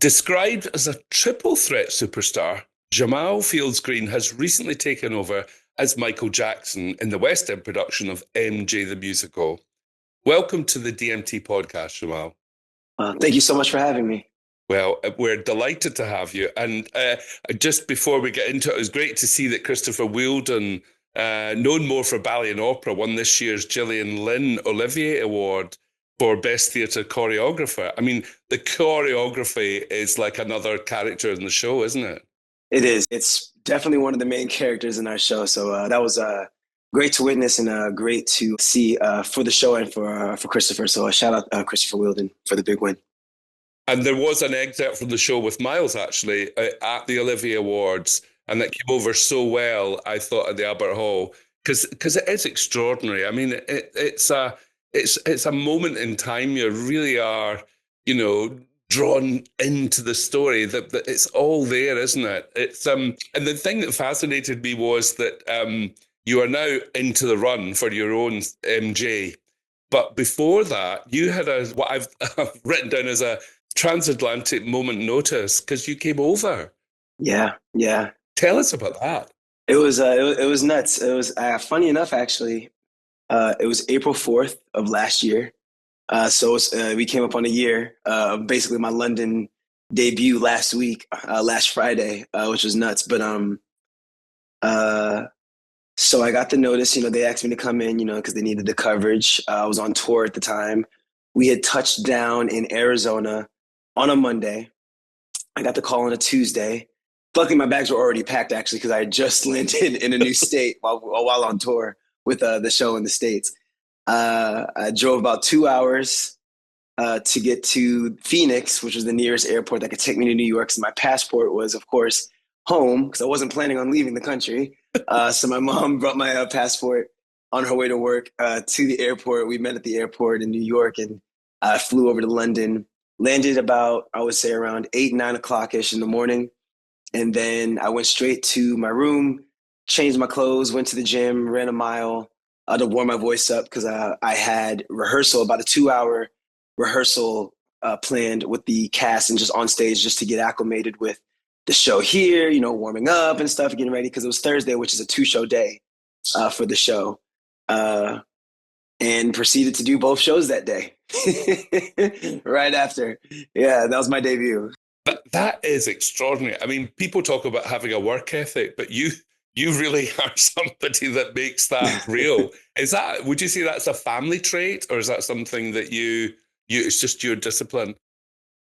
Described as a triple threat superstar, Jamaal Fields-Green has recently taken over as Michael Jackson in the West End production of MJ the Musical. Welcome to the DMT podcast, Jamaal. Thank you so much for having me. Well, we're delighted to have you. And just before we get into it, it was great to see that Christopher Wheeldon, known more for ballet and opera, won this year's Gillian Lynne Olivier Award for Best Theatre Choreographer. I mean, the choreography is like another character in the show, isn't it? It is. It's definitely one of the main characters in our show. So that was great to witness and great to see for the show and for Christopher. So shout out Christopher Wheeldon for the big win. And there was an excerpt from the show with Miles actually at the Olivier Awards, and that came over so well. I thought at the Albert Hall because it is extraordinary. I mean, it's a moment in time. You really are, drawn into the story. That it's all there, isn't it? It's and the thing that fascinated me was that you are now into the run for your own MJ. But before that, you had what I've written down as a transatlantic moment notice because you came over. Yeah, yeah. Tell us about that. It was nuts. It was funny enough actually. It was April 4th of last year. We came up on a year of basically my London debut last week, last Friday, which was nuts. But so I got the notice. They asked me to come in, because they needed the coverage. I was on tour at the time. We had touched down in Arizona on a Monday. I got the call on a Tuesday. Luckily, my bags were already packed actually because I had just landed in a new state while on tour with the show in the States. I drove about 2 hours to get to Phoenix, which was the nearest airport that could take me to New York. So my passport was, of course, home because I wasn't planning on leaving the country. So my mom brought my passport on her way to work to the airport. We met at the airport in New York and I flew over to London, landed about, I would say around 8, 9 o'clock-ish in the morning. And then I went straight to my room, changed my clothes, went to the gym, ran a mile to warm my voice up because I had rehearsal, about a 2 hour rehearsal planned with the cast and just on stage just to get acclimated with the show here, warming up and stuff, getting ready because it was Thursday, which is a 2 show day for the show. And proceeded to do both shows that day right after. Yeah, that was my debut. That is extraordinary. I mean, people talk about having a work ethic, but you really are somebody that makes that real. Would you say that's a family trait, or is that something that you it's just your discipline?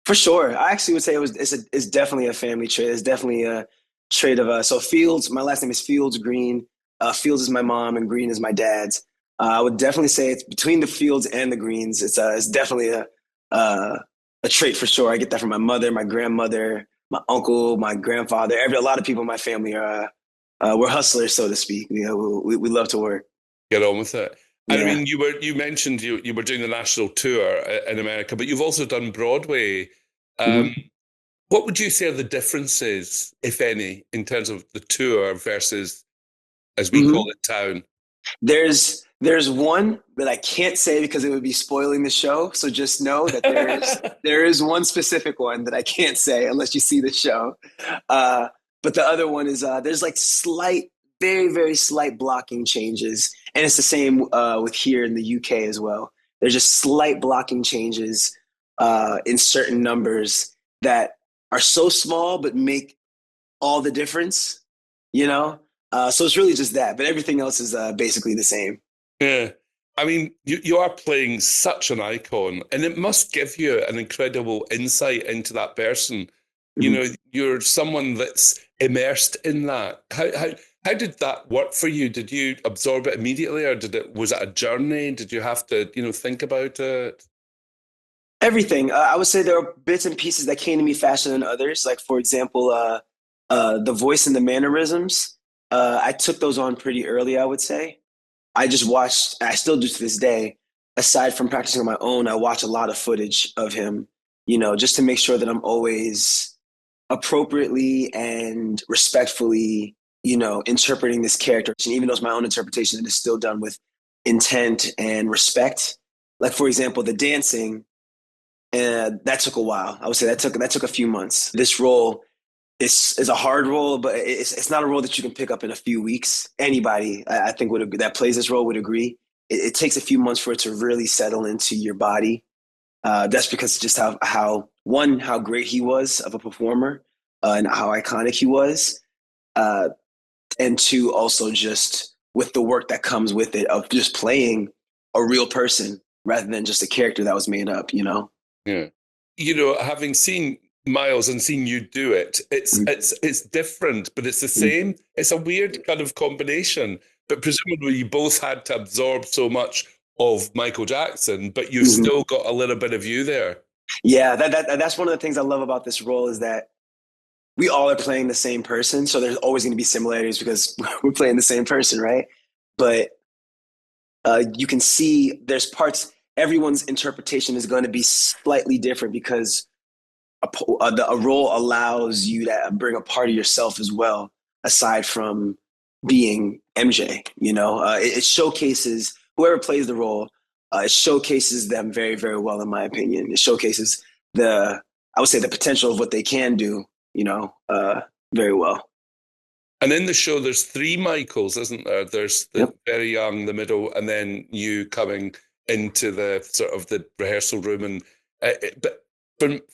For sure. I actually would say it's definitely a family trait. It's definitely a trait of so Fields, my last name is Fields-Green. Fields is my mom and Green is my dad's. I would definitely say it's between the Fields and the Greens. It's definitely a trait for sure. I get that from my mother, my grandmother, my uncle, my grandfather. A lot of people in my family are we're hustlers, so to speak. We love to work. Get on with it. And I Yeah. mean, you mentioned you were doing the national tour in America, but you've also done Broadway. Um, Mhm. what would you say are the differences, if any, in terms of the tour versus, as we call Mhm. it, town? There's one that I can't say because it would be spoiling the show. So just know that there is one specific one that I can't say unless you see the show. Uh, but the other one is there's like slight, very very slight blocking changes, and it's the same with here in the UK as well. There's just slight blocking changes in certain numbers that are so small but make all the difference. You know, so it's really just that, but everything else is basically the same. Yeah. I mean, you are playing such an icon, and it must give you an incredible insight into that person. Mhm. You're someone that's immersed in that. How did that work for you? Did you absorb it immediately, or was it a journey? Did you have to, think about it? Everything. I would say there are bits and pieces that came to me faster than others. Like for example, the voice and the mannerisms. I took those on pretty early. I would say. I just watched. I still do to this day. Aside from practicing on my own, I watch a lot of footage of him. Just to make sure that I'm always appropriately and respectfully, interpreting this character. And even though it's my own interpretation, it is still done with intent and respect. Like for example, the dancing. And that took a while. I would say that took a few months. This role is a hard role, but it's not a role that you can pick up in a few weeks. Anybody, I think, would agree, that plays this role would agree. It takes a few months for it to really settle into your body. That's because just how great he was of a performer, and how iconic he was, uh, and two, also just with the work that comes with it of just playing a real person rather than just a character that was made up. Yeah. Having seen Miles and seen you do it, it's different, but it's the same. It's a weird kind of combination. But presumably you both had to absorb so much of Michael Jackson, but you've Mm-hmm. still got a little bit of you there. Yeah, that's one of the things I love about this role is that we all are playing the same person. So there's always going to be similarities because we're playing the same person, right? But you can see there's parts, everyone's interpretation is going to be slightly different because a role allows you to bring a part of yourself as well, aside from being MJ. It showcases whoever plays the role. It showcases them very, very well, in my opinion. It showcases I would say, the potential of what they can do. Very well. And in the show, there's three Michaels, isn't there? There's the Yep. very young, the middle, and then you coming into the sort of the rehearsal room. And but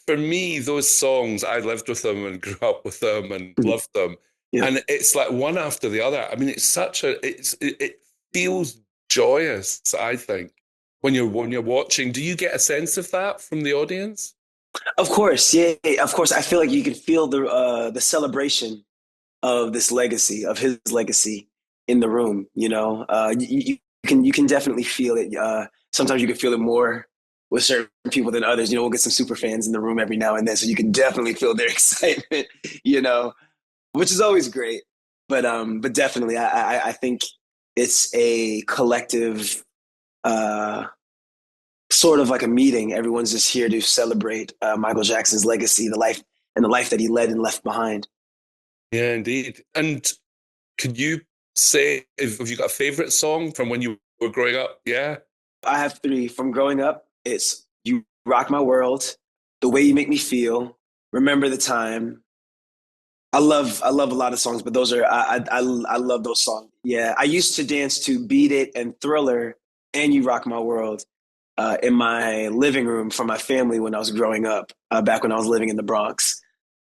for me, those songs, I lived with them and grew up with them and Mhm. loved them. Yep. And it's like one after the other. I mean, it feels joyous, I think, when you're watching. Do you get a sense of that from the audience? Of course, yeah, of course. I feel like you can feel the celebration of this legacy, of his legacy in the room. You can definitely feel it. Sometimes you can feel it more with certain people than others. We'll get some super fans in the room every now and then, so you can definitely feel their excitement. Which is always great. But definitely, I think it's a collective, uh, sort of like a meeting. Everyone's just here to celebrate Michael Jackson's legacy, the life that he led and left behind. Yeah, indeed. And could you say if you got a favorite song from when you were growing up? Yeah. I have three from growing up. It's "You Rock My World," "The Way You Make Me Feel," "Remember the Time." I love a lot of songs, but those are I love those songs. Yeah, I used to dance to "Beat It" and "Thriller" and "You Rock My World" in my living room for my family when I was growing up, back when I was living in the Bronx.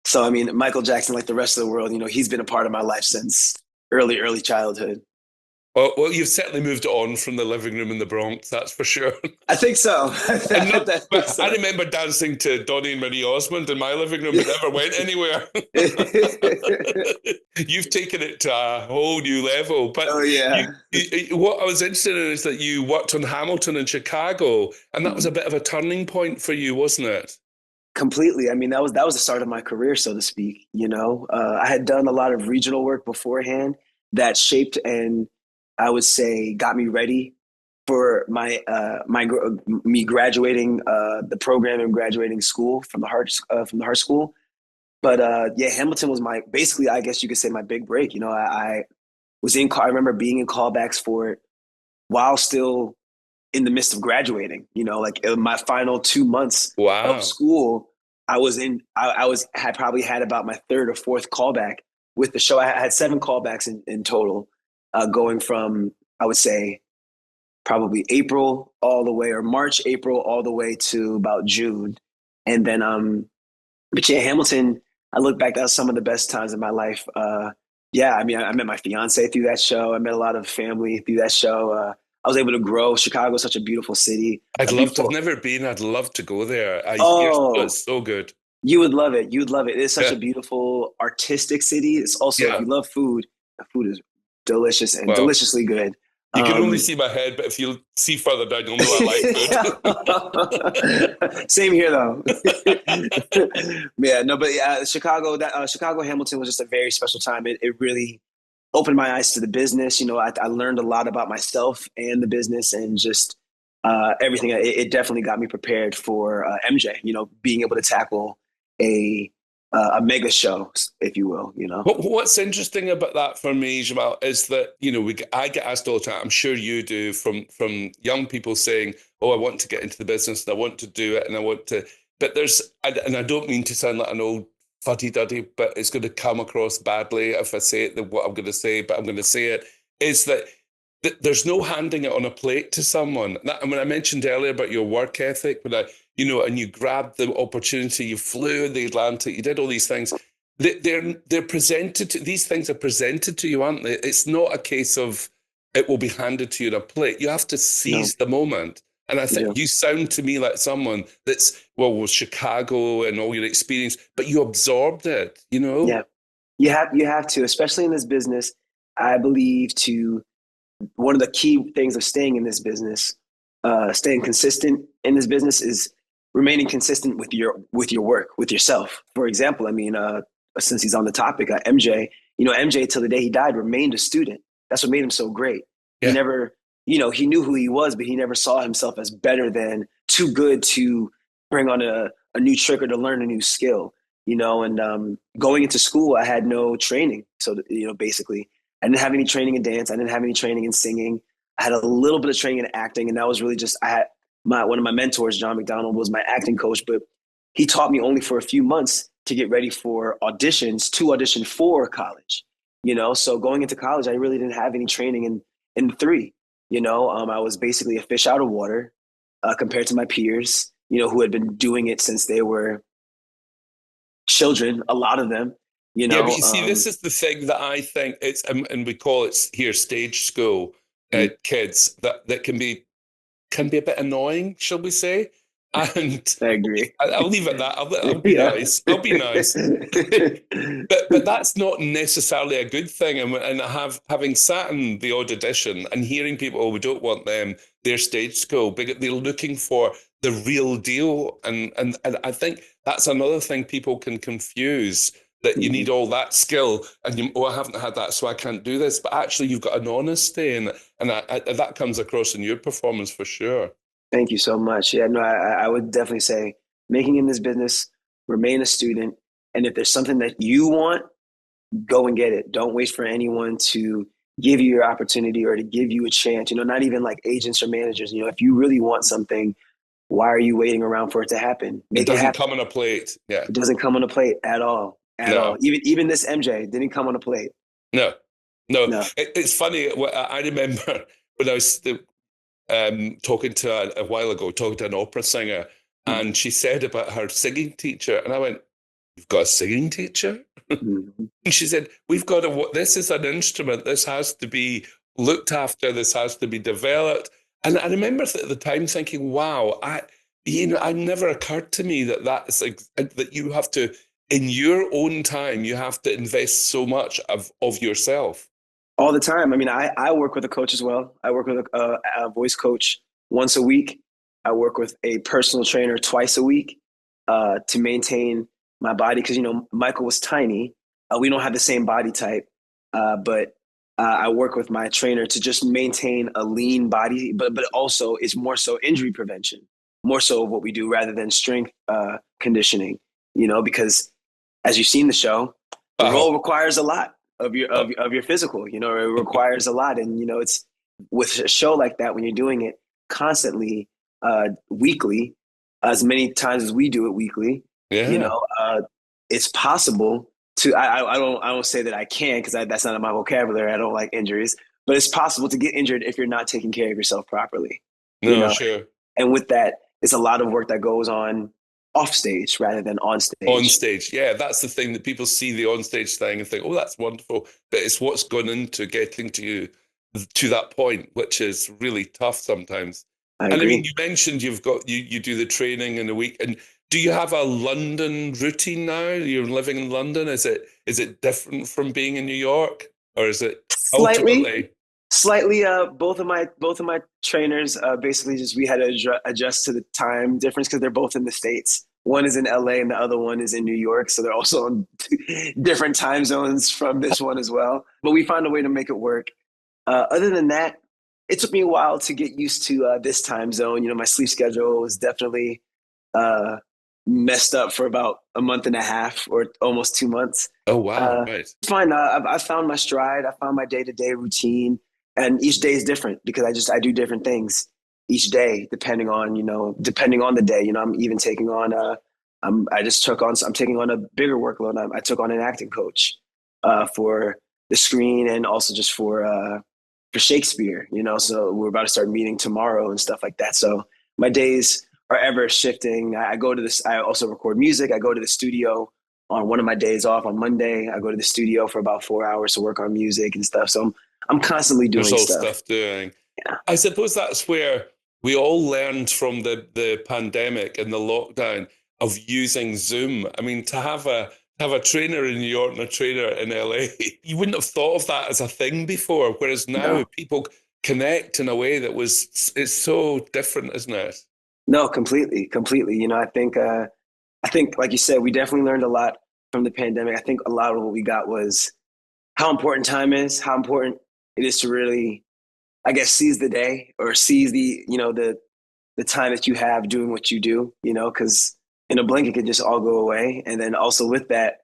So I mean, Michael Jackson, like the rest of the world, he's been a part of my life since early childhood. Well, you've certainly moved on from the living room in the Bronx, that's for sure. I think so. And I no, hope that but makes I sense. remember dancing to Donny and Marie Osmond in my living room. It never went anywhere. You've taken it to a whole new level. But Oh yeah. what I was interested in is that you worked on Hamilton in Chicago, and that was a bit of a turning point for you, wasn't it? Completely. I mean, that was the start of my career, so to speak. I had done a lot of regional work beforehand that shaped and, I would say, got me ready for me graduating the program and graduating school from the Hart School. But yeah, Hamilton was my basically, I guess you could say, my big break. I was in. I remember being in callbacks for it while still in the midst of graduating. Like in my final 2 months of Wow. school, had probably had about my third or fourth callback with the show. I had seven callbacks in total, going from, I would say, probably April all the way, or March, April all the way to about June. And then, but yeah, Hamilton, I look back, that was some of the best times of my life. Yeah, I mean, I met my fiance through that show. I met a lot of family through that show. I was able to grow. Chicago is such a beautiful city, I'd a love to. I've beautiful. never been. I'd love to go there. I hear Oh, it's so good. you would love it. You would love it. It's such Yeah. a beautiful artistic city. It's also, if Yeah. you love food, the food is delicious and Well, deliciously good. you can only Um, see my head, but if you see further down, you'll know I like food. Same here, though. Yeah, no, but yeah, Chicago Hamilton was just a very special time. It really opened my eyes to the business. I learned a lot about myself and the business, and just everything. It definitely got me prepared for MJ. Being able to tackle a a mega show, if you will, you know. What's interesting about that for me, Jamal, is that I get asked all the time. I'm sure you do from young people saying, "Oh, I want to get into the business and I want to do it and I want to." But and I don't mean to sound like an old fuddy-duddy, but it's going to come across badly if I say it. What I'm going to say, but I'm going to say it is that there's no handing it on a plate to someone. And when I mentioned earlier about your work ethic, and you grabbed the opportunity, you flew in the Atlantic, you did all these things. They're presented to, these things are presented to you, aren't they? It's not a case of it will be handed to you on a plate. You have to No, seize the moment. And I you think do. you sound to me like someone that's, well, with Chicago and all your experience, but you absorbed it, you know? Yeah, you have to, especially in this business. I believe to one of the key things of staying in this business, staying consistent in this business is remaining consistent with your work, with yourself. For example, I mean, since he's on the topic, MJ, MJ till the day he died remained a student. That's what made him so great. He Yeah. never, he knew who he was, but he never saw himself as better than too good to bring on a new trick or to learn a new skill. And going into school, I had no training. So, basically, I didn't have any training in dance. I didn't have any training in singing. I had a little bit of training in acting, and that was really just I had one of my mentors, John McDonald, was my acting coach, but he taught me only for a few months to get ready for auditions to audition for college. So going into college, I really didn't have any training in three. I was basically a fish out of water compared to my peers, who had been doing it since they were children. A lot of them, you Yeah, but know. you see, this is the thing that I think and we call it here stage school kids that can be a bit annoying, shall we say? And I agree. I'll leave it at that. I'll be Yeah. nice. I'll be nice. But that's not necessarily a good thing. And having sat in the odd audition and hearing people, oh, we don't want them, they're stage school, but they're looking for the real deal. And I think that's another thing people can confuse. That you need all that skill, and oh, I haven't had that, so I can't do this. But actually, you've got an honesty, and that comes across in your performance for sure. Thank you so much. Yeah, no, I would definitely say making in this business, remain a student. And if there's something that you want, go and get it. Don't wait for anyone to give you your opportunity or to give you a chance. Not even like agents or managers. If you really want something, why are you waiting around for it to happen? It Make it doesn't happen. come on a plate. Yeah. It doesn't come on a plate at all. At all. No. Even this MJ didn't come on a plate. No. No. No. It's funny. I remember when I was talking to a while ago, talking to an opera singer, and she said about her singing teacher, and I went, "You've got a singing teacher?" Mhm. And she said, "We've got to. This is an instrument. This has to be looked after. This has to be developed." And I remember at the time thinking, "Wow, I never occurred to me that's like that you have to, in your own time, you have to invest so much of yourself." All the time. I mean, I work with a coach as well. I work with a voice coach once a week. I work with a personal trainer twice a week to maintain my body because, Michael was tiny. We don't have the same body type, but I work with my trainer to just maintain a lean body, but also it's more so injury prevention, more so of what we do rather than strength conditioning, because as you've seen the show, the Oh, role requires a lot of your physical. It requires a lot, and it's with a show like that when you're doing it constantly, weekly, as many times as we do it weekly. You yeah. know, it's possible to. I don't say that I can because that's not in my vocabulary. I don't like injuries, but it's possible to get injured if you're not taking care of yourself properly. You No, know, sure. and with that, it's a lot of work that goes on off stage rather than on On stage. stage, yeah, that's the thing that people see the on stage thing and think, oh, that's wonderful. But it's what's gone into getting to you to that point, which is really tough sometimes. I And I mean, agree. you mentioned you do the training in a week. And do you have a London routine now? You're living in London. Is it different from being in New York? Or is it Slightly, ultimately slightly. Both of my trainers basically just we had to adjust to the time difference because they're both in the states. One is in LA and the other one is in New York, so they're also on different time zones from this one as well. But we found a way to make it work. Other than that, it took me a while to get used to this time zone. My sleep schedule was definitely messed up for about a month and a half or almost 2 months. Oh, wow. Right. It's fine. I found my stride. I found my day-to-day routine, and each day is different because I do different things each day depending on the day. I'm even taking on I'm taking on a bigger workload. I took on an acting coach for the screen and also just for Shakespeare. So we're about to start meeting tomorrow and stuff like that. So my days are ever shifting. I go to this. I also record music. I go to the studio on one of my days off on Monday. I go to the studio for about 4 hours to work on music and stuff. So I'm constantly There's doing all stuff. stuff doing. Yeah. I suppose that's where we all learned from the pandemic and the lockdown of using Zoom. I mean, to have a trainer in New York and a trainer in LA, you wouldn't have thought of that as a thing before. Whereas now No, people connect in a way it's so different, isn't it? no, completely, completely. I think, like you said, we definitely learned a lot from the pandemic. I think a lot of what we got was how important time is, how important it is to really, I guess, seize the day or seize the time that you have doing what you do, because in a blink it could just all go away. And then also with that,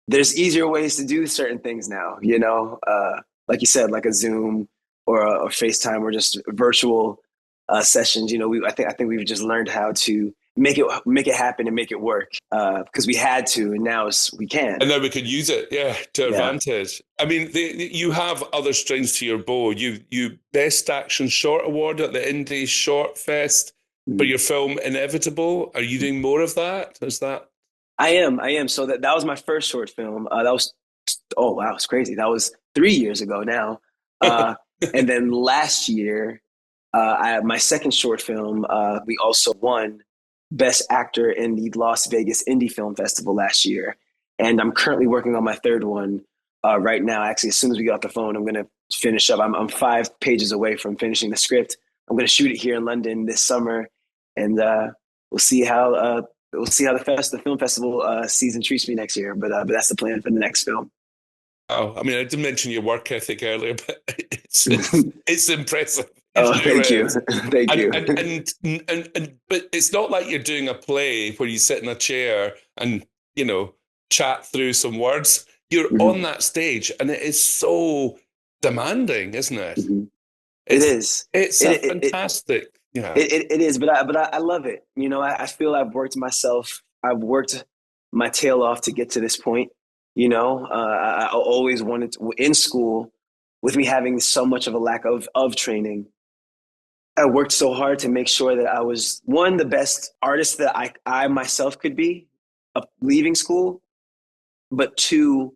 there's easier ways to do certain things now, like you said, like a Zoom or a FaceTime or just virtual sessions. I think we've just learned how to make it happen and make it work because we had to, and now we can. And now we could use it, yeah, to Yeah. advantage. I mean, you have other strings to your bow. You Best Action Short Award at the Indie Short Fest for Mhm. your film Inevitable. Are you doing more of that? Is that? I am. So that was my first short film. That was, oh wow, it's crazy. That was 3 years ago now. Uh, and then last year, my second short film, we also won Best Actor in the Las Vegas Indie Film Festival last year. And I'm currently working on my third one right now. Actually, as soon as we get off the phone, I'm going to finish up. I'm 5 pages away from finishing the script. I'm going to shoot it here in London this summer, and we'll see how the film festival season treats me next year. But that's the plan for the next film. Oh, I mean, I did mention your work ethic earlier, but it's impressive. It Oh, sure thank you, is. thank And, you. and but it's not like you're doing a play where you sit in a chair and chat through some words. You're on Mhm, that stage, and it is so demanding, isn't it? mhm. It It's is. it's It a it, it, fantastic, yeah. it is, but I love it. I feel I've worked my tail off to get to this point. I always wanted to, in school, with me having so much of a lack of training. I worked so hard to make sure that I was one, the best artist that I myself could be, leaving school, but two,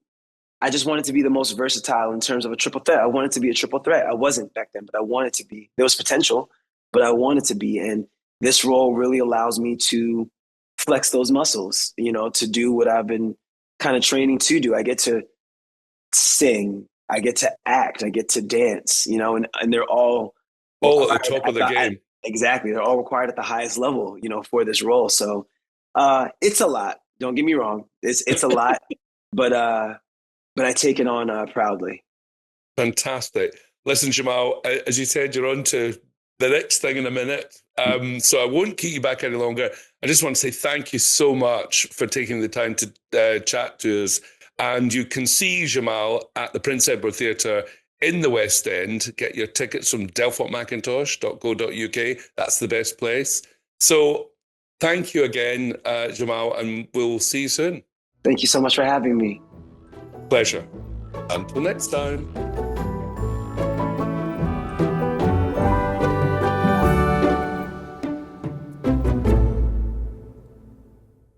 I just wanted to be the most versatile in terms of a triple threat. I wanted to be a triple threat. I wasn't back then, but I wanted to be. There was potential, but I wanted to be. And this role really allows me to flex those muscles, to do what I've been kind of training to do. I get to sing, I get to act, I get to dance, and they're all All at the required top of the game. exactly. They're all required at the highest level, for this role. So it's a lot. Don't get me wrong. It's a lot, but I take it on proudly. Fantastic. Listen, Jamal, as you said, you're on to the next thing in a minute. So I won't keep you back any longer. I just want to say thank you so much for taking the time to chat to us. And you can see Jamal at the Prince Edward Theatre in the West End. Get your tickets from delfontmackintosh.co.uk. That's the best place. So thank you again, Jamal, and we'll see you soon. Thank you so much for having me. Pleasure. Until next time.